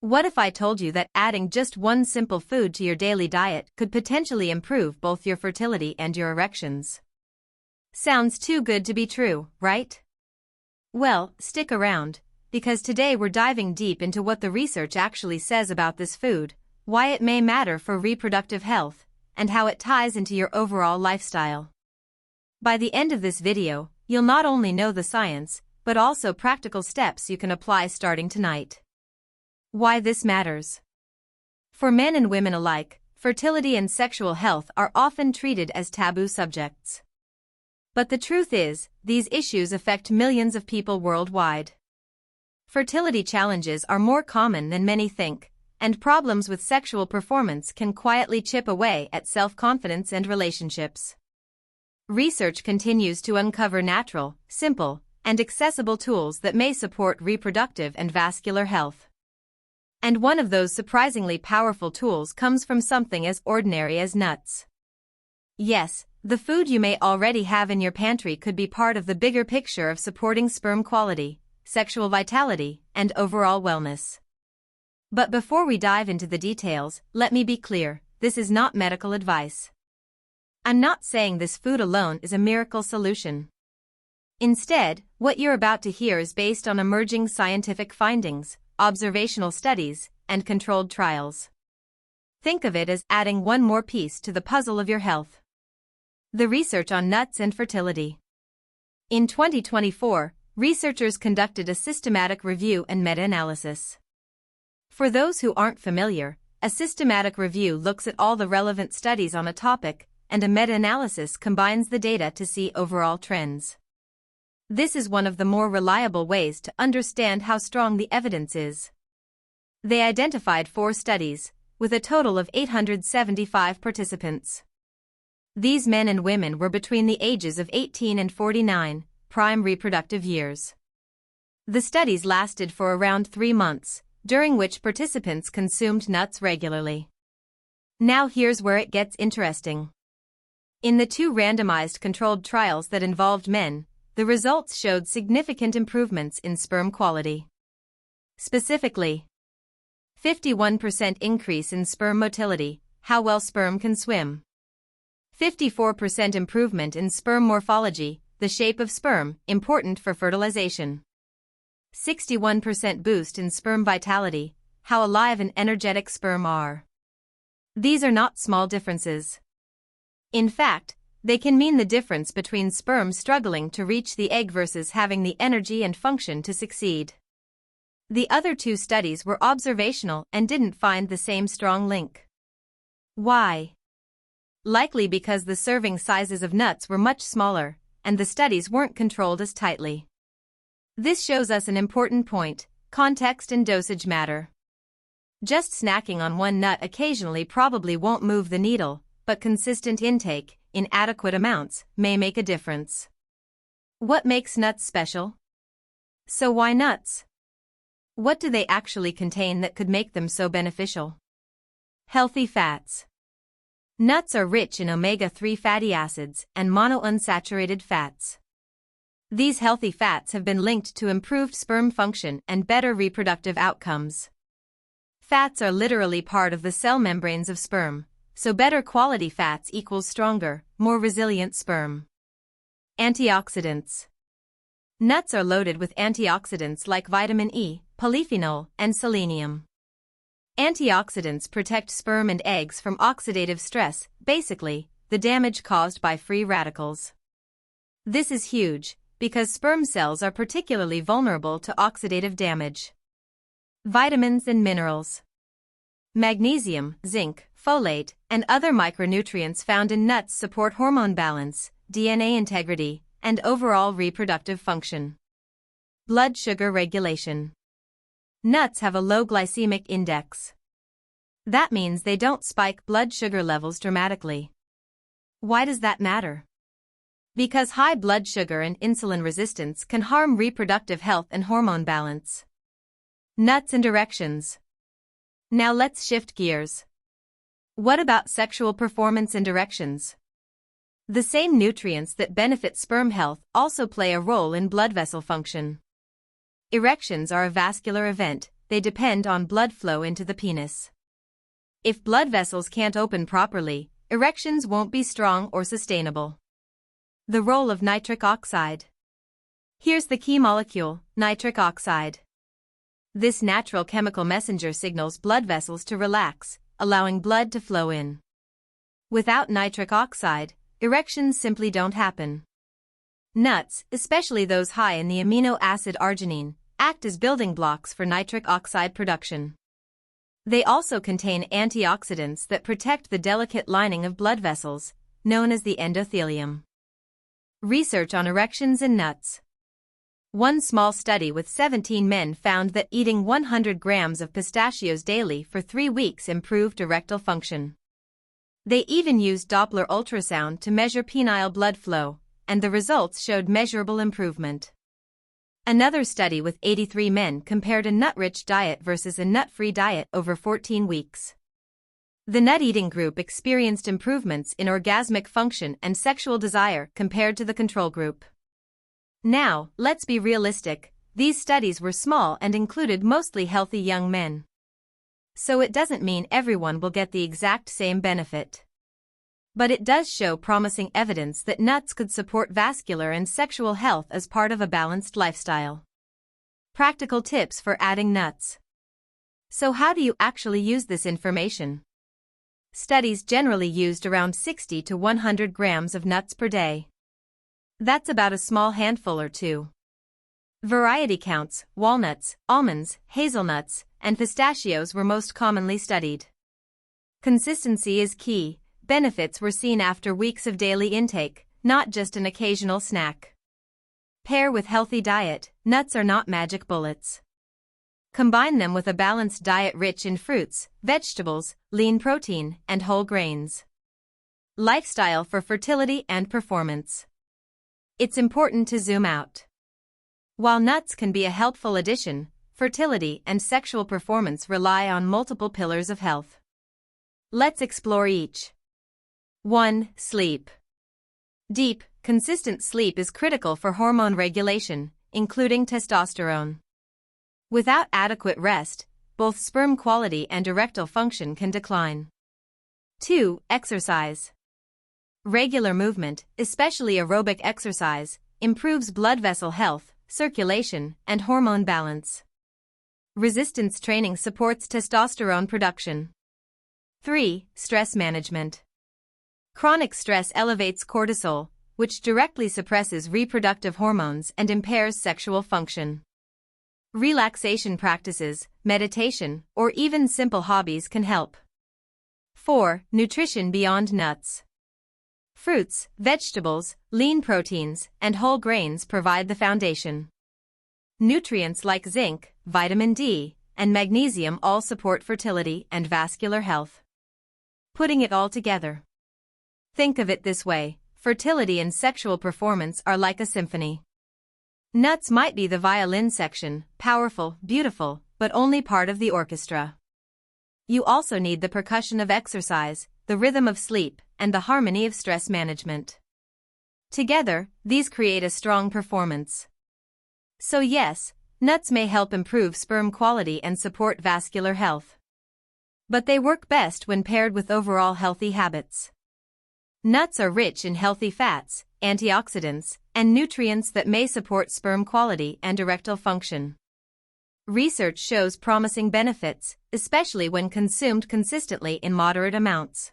What if I told you that adding just one simple food to your daily diet could potentially improve both your fertility and your erections? Sounds too good to be true, right? Well, stick around, because today we're diving deep into what the research actually says about this food, why it may matter for reproductive health, and how it ties into your overall lifestyle. By the end of this video, you'll not only know the science, but also practical steps you can apply starting tonight. Why this matters. For men and women alike, fertility and sexual health are often treated as taboo subjects. But the truth is, these issues affect millions of people worldwide. Fertility challenges are more common than many think, and problems with sexual performance can quietly chip away at self-confidence and relationships. Research continues to uncover natural, simple, and accessible tools that may support reproductive and vascular health. And one of those surprisingly powerful tools comes from something as ordinary as nuts. Yes, the food you may already have in your pantry could be part of the bigger picture of supporting sperm quality, sexual vitality, and overall wellness. But before we dive into the details, let me be clear, this is not medical advice. I'm not saying this food alone is a miracle solution. Instead, what you're about to hear is based on emerging scientific findings, observational studies, and controlled trials. Think of it as adding one more piece to the puzzle of your health. The research on nuts and fertility. In 2024, researchers conducted a systematic review and meta-analysis. For those who aren't familiar, a systematic review looks at all the relevant studies on a topic, and a meta-analysis combines the data to see overall trends. This is one of the more reliable ways to understand how strong the evidence is. They identified 4 studies, with a total of 875 participants. These men and women were between the ages of 18 and 49, prime reproductive years. The studies lasted for around 3 months, during which participants consumed nuts regularly. Now here's where it gets interesting. In the 2 randomized controlled trials that involved men, the results showed significant improvements in sperm quality. Specifically, 51% increase in sperm motility, how well sperm can swim. 54% improvement in sperm morphology, the shape of sperm, important for fertilization. 61% boost in sperm vitality, how alive and energetic sperm are. These are not small differences. In fact, they can mean the difference between sperm struggling to reach the egg versus having the energy and function to succeed. The other 2 studies were observational and didn't find the same strong link. Why? Likely because the serving sizes of nuts were much smaller, and the studies weren't controlled as tightly. This shows us an important point: context and dosage matter. Just snacking on one nut occasionally probably won't move the needle, but consistent intake, in adequate amounts, may make a difference. What makes nuts special? So why nuts? What do they actually contain that could make them so beneficial? Healthy fats. Nuts are rich in omega-3 fatty acids and monounsaturated fats. These healthy fats have been linked to improved sperm function and better reproductive outcomes. Fats are literally part of the cell membranes of sperm, so better quality fats equals stronger, more resilient sperm. Antioxidants. Nuts are loaded with antioxidants like vitamin E, polyphenol, and selenium. Antioxidants protect sperm and eggs from oxidative stress, basically, the damage caused by free radicals. This is huge, because sperm cells are particularly vulnerable to oxidative damage. Vitamins and minerals. Magnesium, zinc, folate, and other micronutrients found in nuts support hormone balance, DNA integrity, and overall reproductive function. Blood sugar regulation. Nuts have a low glycemic index. That means they don't spike blood sugar levels dramatically. Why does that matter? Because high blood sugar and insulin resistance can harm reproductive health and hormone balance. Nuts and erections. Now let's shift gears. What about sexual performance and erections? The same nutrients that benefit sperm health also play a role in blood vessel function. Erections are a vascular event, they depend on blood flow into the penis. If blood vessels can't open properly, erections won't be strong or sustainable. The role of nitric oxide. Here's the key molecule, nitric oxide. This natural chemical messenger signals blood vessels to relax, allowing blood to flow in. Without nitric oxide, erections simply don't happen. Nuts, especially those high in the amino acid arginine, act as building blocks for nitric oxide production. They also contain antioxidants that protect the delicate lining of blood vessels, known as the endothelium. Research on erections in nuts. One small study with 17 men found that eating 100 grams of pistachios daily for 3 weeks improved erectile function. They even used Doppler ultrasound to measure penile blood flow, and the results showed measurable improvement. Another study with 83 men compared a nut-rich diet versus a nut-free diet over 14 weeks. The nut-eating group experienced improvements in orgasmic function and sexual desire compared to the control group. Now, let's be realistic, these studies were small and included mostly healthy young men. So it doesn't mean everyone will get the exact same benefit. But it does show promising evidence that nuts could support vascular and sexual health as part of a balanced lifestyle. Practical tips for adding nuts. So how do you actually use this information? Studies generally used around 60 to 100 grams of nuts per day. That's about a small handful or two. Variety counts, walnuts, almonds, hazelnuts, and pistachios were most commonly studied. Consistency is key. Benefits were seen after weeks of daily intake, not just an occasional snack. Pair with healthy diet. Nuts are not magic bullets. Combine them with a balanced diet rich in fruits, vegetables, lean protein, and whole grains. Lifestyle for fertility and performance. It's important to zoom out. While nuts can be a helpful addition, fertility and sexual performance rely on multiple pillars of health. Let's explore each. 1. Sleep. Deep, consistent sleep is critical for hormone regulation, including testosterone. Without adequate rest, both sperm quality and erectile function can decline. 2. Exercise. Regular movement, especially aerobic exercise, improves blood vessel health, circulation, and hormone balance. Resistance training supports testosterone production. 3. Stress management. Chronic stress elevates cortisol, which directly suppresses reproductive hormones and impairs sexual function. Relaxation practices, meditation, or even simple hobbies can help. 4. Nutrition beyond nuts. Fruits, vegetables, lean proteins, and whole grains provide the foundation. Nutrients like zinc, vitamin D, and magnesium all support fertility and vascular health. Putting it all together. Think of it this way, fertility and sexual performance are like a symphony. Nuts might be the violin section, powerful, beautiful, but only part of the orchestra. You also need the percussion of exercise, the rhythm of sleep, and the harmony of stress management. Together, these create a strong performance. So yes, nuts may help improve sperm quality and support vascular health. But they work best when paired with overall healthy habits. Nuts are rich in healthy fats, antioxidants, and nutrients that may support sperm quality and erectile function. Research shows promising benefits, especially when consumed consistently in moderate amounts.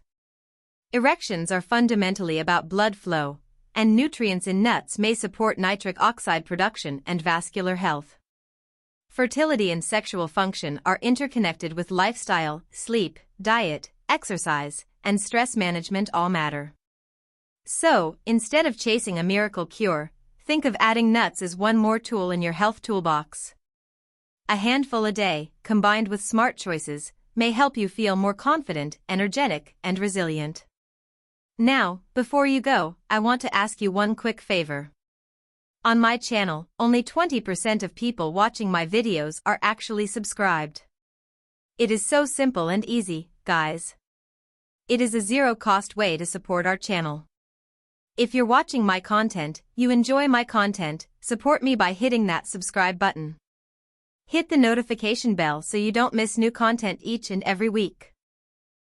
Erections are fundamentally about blood flow, and nutrients in nuts may support nitric oxide production and vascular health. Fertility and sexual function are interconnected with lifestyle, sleep, diet, exercise, and stress management all matter. So, instead of chasing a miracle cure, think of adding nuts as one more tool in your health toolbox. A handful a day, combined with smart choices, may help you feel more confident, energetic, and resilient. Now, before you go, I want to ask you one quick favor. On my channel, only 20% of people watching my videos are actually subscribed. It is so simple and easy, guys. It is a zero-cost way to support our channel. If you're watching my content, you enjoy my content, support me by hitting that subscribe button. Hit the notification bell so you don't miss new content each and every week.